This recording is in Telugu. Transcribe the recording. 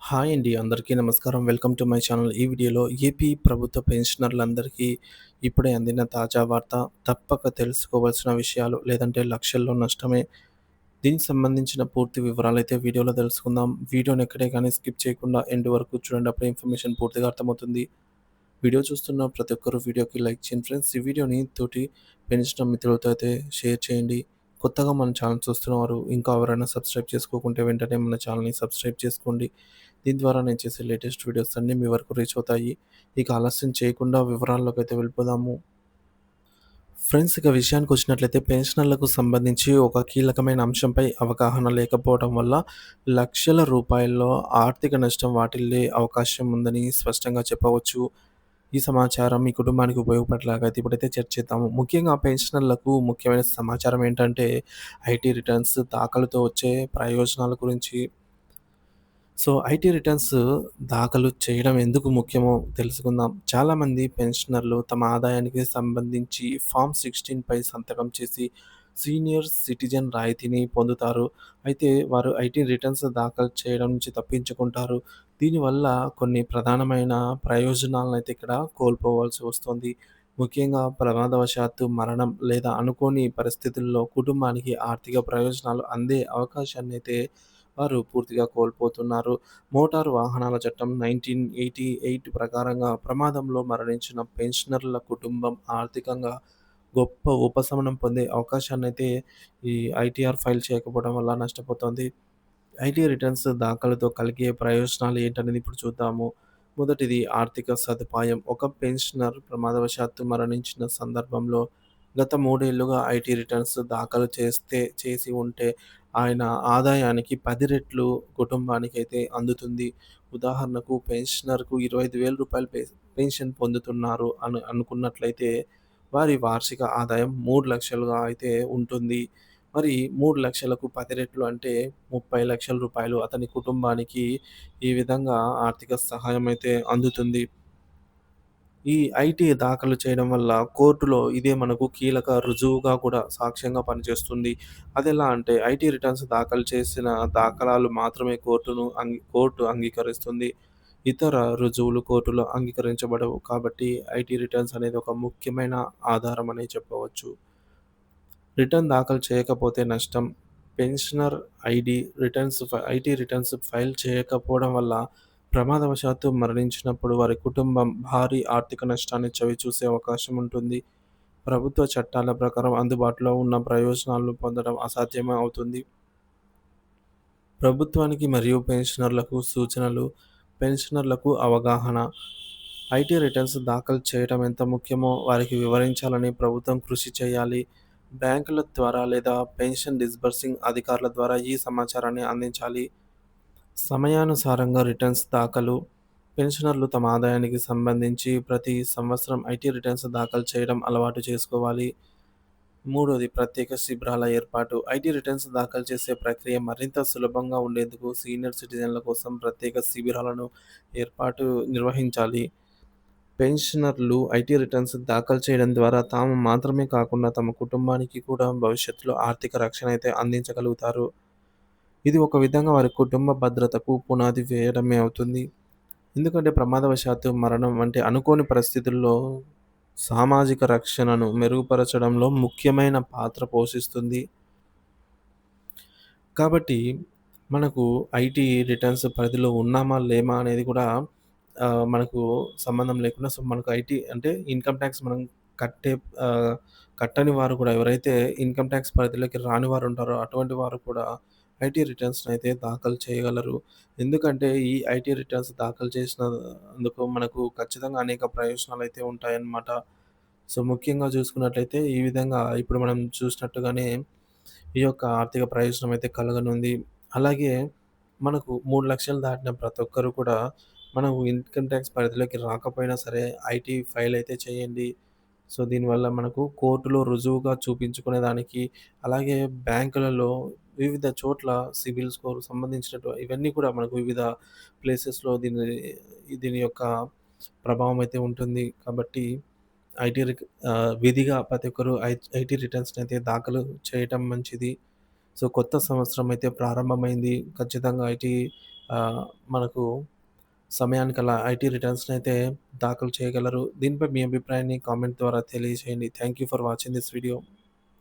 హాయ్ అండి. అందరికీ నమస్కారం. Welcome to my channel. ఈ వీడియోలో ఏపీ ప్రభుత్వ పెన్షనర్లందరికీ ఇప్పుడే అందిన తాజా వార్త. తప్పక తెలుసుకోవాల్సిన విషయాలు, లేదంటే లక్షల్లో నష్టమే. దీనికి సంబంధించిన పూర్తి వివరాలైతే వీడియోలో తెలుసుకుందాం. వీడియోని ఎక్కడే గానీ స్కిప్ చేయకుండా ఎండ్ వరకు చూడండి. అప్పుడే ఇన్ఫర్మేషన్ పూర్తిగా అర్థమవుతుంది. వీడియో చూస్తున్న ప్రతి ఒక్కరు వీడియోకి లైక్ చేయండి ఫ్రెండ్స్. ఈ వీడియోని తోటి పెన్షనర్ మిత్రులతో అయితే షేర్ చేయండి. కొత్తగా మన ఛానల్ చూస్తున్నవారు ఇంకా ఎవరైనా సబ్స్క్రైబ్ చేసుకోకుంటే వెంటనే మన ఛానల్‌ని సబ్స్క్రైబ్ చేసుకోండి. దీని ద్వారా నేను చేసే లేటెస్ట్ వీడియోస్ అన్నీ మీ వరకు రీచ్ అవుతాయి. ఇక ఆలస్యం చేయకుండా వివరాల్లోకైతే వెళ్ళిపోదాము. ఫ్రెండ్స్, ఇక విషయానికొచ్చినట్లయితే పెన్షనర్లకు సంబంధించి ఒక కీలకమైన అంశంపై అవగాహన లేకపోవడం వల్ల లక్షల రూపాయల్లో ఆర్థిక నష్టం వాటిల్లే అవకాశం ఉందని స్పష్టంగా చెప్పవచ్చు. ఈ సమాచారం మీ కుటుంబానికి ఉపయోగపడేలాగా అయితే ఇప్పుడైతే చర్చిద్దాము. ముఖ్యంగా పెన్షనర్లకు ముఖ్యమైన సమాచారం ఏంటంటే ఐటీ రిటర్న్స్ దాఖలుతో వచ్చే ప్రయోజనాల గురించి. ఐటీ రిటర్న్స్ దాఖలు చేయడం ఎందుకు ముఖ్యమో తెలుసుకుందాం. చాలామంది పెన్షనర్లు తమ ఆదాయానికి సంబంధించి ఫార్మ్ 16 పై సంతకం చేసి సీనియర్ సిటిజన్ రాయితీని పొందుతారు. అయితే వారు ఐటీ రిటర్న్స్ దాఖలు చేయడం నుంచి తప్పించుకుంటారు. దీనివల్ల కొన్ని ప్రధానమైన ప్రయోజనాలనైతే ఇక్కడ కోల్పోవాల్సి వస్తుంది. ముఖ్యంగా ప్రమాదవశాత్తు మరణం లేదా అనుకోని పరిస్థితుల్లో కుటుంబానికి ఆర్థిక ప్రయోజనాలు అందే అవకాశాన్నయితే వారు పూర్తిగా కోల్పోతున్నారు. మోటారు వాహనాల చట్టం 1988 ప్రకారంగా ప్రమాదంలో మరణించిన పెన్షనర్ల కుటుంబం ఆర్థికంగా గొప్ప ఉపశమనం పొందే అవకాశాన్నయితే ఈ ఐటీఆర్ ఫైల్ చేయకపోవడం వల్ల నష్టపోతోంది. ఐటీ రిటర్న్స్ దాఖలుతో కలిగే ప్రయోజనాలు ఏంటనేది ఇప్పుడు చూద్దాము. మొదటిది ఆర్థిక సదుపాయం. ఒక పెన్షనర్ ప్రమాదవశాత్తు మరణించిన సందర్భంలో గత 3 ఏళ్లుగా ఐటీ రిటర్న్స్ దాఖలు చేసి ఉంటే ఆయన ఆదాయానికి 10 రెట్లు కుటుంబానికైతే అందుతుంది. ఉదాహరణకు పెన్షనర్‌కు రూ. 25,000 పెన్షన్ పొందుతున్నారు అనుకున్నట్లయితే వారి వార్షిక ఆదాయం 3,00,000గా అయితే ఉంటుంది. మరి 3,00,000కు 10 రెట్లు అంటే రూ. 30,00,000 అతని కుటుంబానికి ఈ విధంగా ఆర్థిక సహాయం అయితే అందుతుంది. ఈ ఐటీ దాఖలు చేయడం వల్ల కోర్టులో ఇదే మనకు కీలక రుజువుగా కూడా సాక్ష్యంగా పనిచేస్తుంది. అదెలా అంటే ఐటీ రిటర్న్స్ దాఖలు చేసిన దాఖలాలు మాత్రమే కోర్టు అంగీకరిస్తుంది. ఇతర రుజువులు కోర్టులో అంగీకరించబడవు. కాబట్టి ఐటీ రిటర్న్స్ అనేది ఒక ముఖ్యమైన ఆధారం అనే చెప్పవచ్చు. రిటర్న్ దాఖలు చేయకపోతే నష్టం. పెన్షనర్ ఐటీ రిటర్న్స్ ఫైల్ చేయకపోవడం వల్ల ప్రమాదవశాత్తు మరణించినప్పుడు వారి కుటుంబం భారీ ఆర్థిక నష్టాన్ని చవిచూసే అవకాశం ఉంటుంది. ప్రభుత్వ చట్టాల ప్రకారం అందుబాటులో ఉన్న ప్రయోజనాలను పొందడం అసాధ్యమే అవుతుంది. ప్రభుత్వానికి మరియు పెన్షనర్లకు సూచనలు. పెన్షనర్లకు అవగాహన. ఐటీ రిటర్న్స్ దాఖలు చేయడం ఎంత ముఖ్యమో వారికి వివరించాలని ప్రభుత్వం కృషి చేయాలి. బ్యాంకుల ద్వారా లేదా పెన్షన్ డిస్బర్సింగ్ అధికారుల ద్వారా ఈ సమాచారాన్ని అందించాలి. సమయానుసారంగా రిటర్న్స్ దాఖలు. పెన్షనర్లు తమ ఆదాయానికి సంబంధించి ప్రతి సంవత్సరం ఐటీ రిటర్న్స్ దాఖలు చేయడం అలవాటు చేసుకోవాలి. మూడోది ప్రత్యేక శిబిరాల ఏర్పాటు. ఐటీ రిటర్న్స్ దాఖలు చేసే ప్రక్రియ మరింత సులభంగా ఉండేందుకు సీనియర్ సిటిజన్ల కోసం ప్రత్యేక శిబిరాలను నిర్వహించాలి. పెన్షనర్లు ఐటీ రిటర్న్స్ దాఖలు చేయడం ద్వారా తాము మాత్రమే కాకుండా తమ కుటుంబానికి కూడా భవిష్యత్తులో ఆర్థిక రక్షణ అయితే అందించగలుగుతారు. ఇది ఒక విధంగా వారి కుటుంబ భద్రతకు పునాది వేయడమే అవుతుంది. ఎందుకంటే ప్రమాదవశాత్తు మరణం వంటి అనుకోని పరిస్థితుల్లో సామాజిక రక్షణను మెరుగుపరచడంలో ముఖ్యమైన పాత్ర పోషిస్తుంది. కాబట్టి మనకు ఐటీ రిటర్న్స్ పరిధిలో ఉన్నామా? లేమా? అనేది కూడా మనకు సంబంధం లేకుండా మనకు ఐటీ అంటే ఇన్‌కమ్ టాక్స్ మనం కట్టే ఆహ్, కట్టని వారు కూడా ఎవరైతే ఇన్‌కమ్ టాక్స్ పరిధిలోకి రాని వారు ఉంటారో అటువంటి వారు కూడా ఐటీ రిటర్న్స్‌నయితే దాఖలు చేయగలరు. ఎందుకంటే ఈ ఐటీ రిటర్న్స్ దాఖలు చేసినందుకు మనకు ఖచ్చితంగా అనేక ప్రయోజనాలైతే ఉంటాయన్నమాట. ముఖ్యంగా చూసుకున్నట్లయితే ఈ విధంగా ఇప్పుడు మనం చూసినట్టుగానే ఈ యొక్క ఆర్థిక ప్రయోజనం అయితే కలగనుంది. అలాగే మనకు 3,00,000 దాటిన ప్రతి ఒక్కరు కూడా మనం ఇన్‌కమ్ టాక్స్ పరిధిలోకి రాకపోయినా సరే ఐటీ ఫైల్ అయితే చేయండి. దీనివల్ల మనకు కోర్టులో రుజువుగా చూపించుకునే దానికి, అలాగే బ్యాంకులలో వివిధ చోట్ల సిబిల్ స్కోర్ సంబంధించినటు ఇవన్నీ కూడా మనకు వివిధ ప్లేసెస్‌లో దీని యొక్క ప్రభావం అయితే ఉంటుంది. కాబట్టి విధిగా ప్రతి ఒక్కరు ఐటీ రిటర్న్స్‌నయితే దాఖలు చేయటం మంచిది. కొత్త సంవత్సరం అయితే ప్రారంభమైంది. ఖచ్చితంగా ఐటీ ఆహ్, మనకు సమయానికలా ఐటీ రిటర్న్స్‌నైతే దాఖలు చేయగలరు. దీనిపై మీ అభిప్రాయాన్ని కామెంట్ ద్వారా తెలియజేయండి. Thank you for watching this video.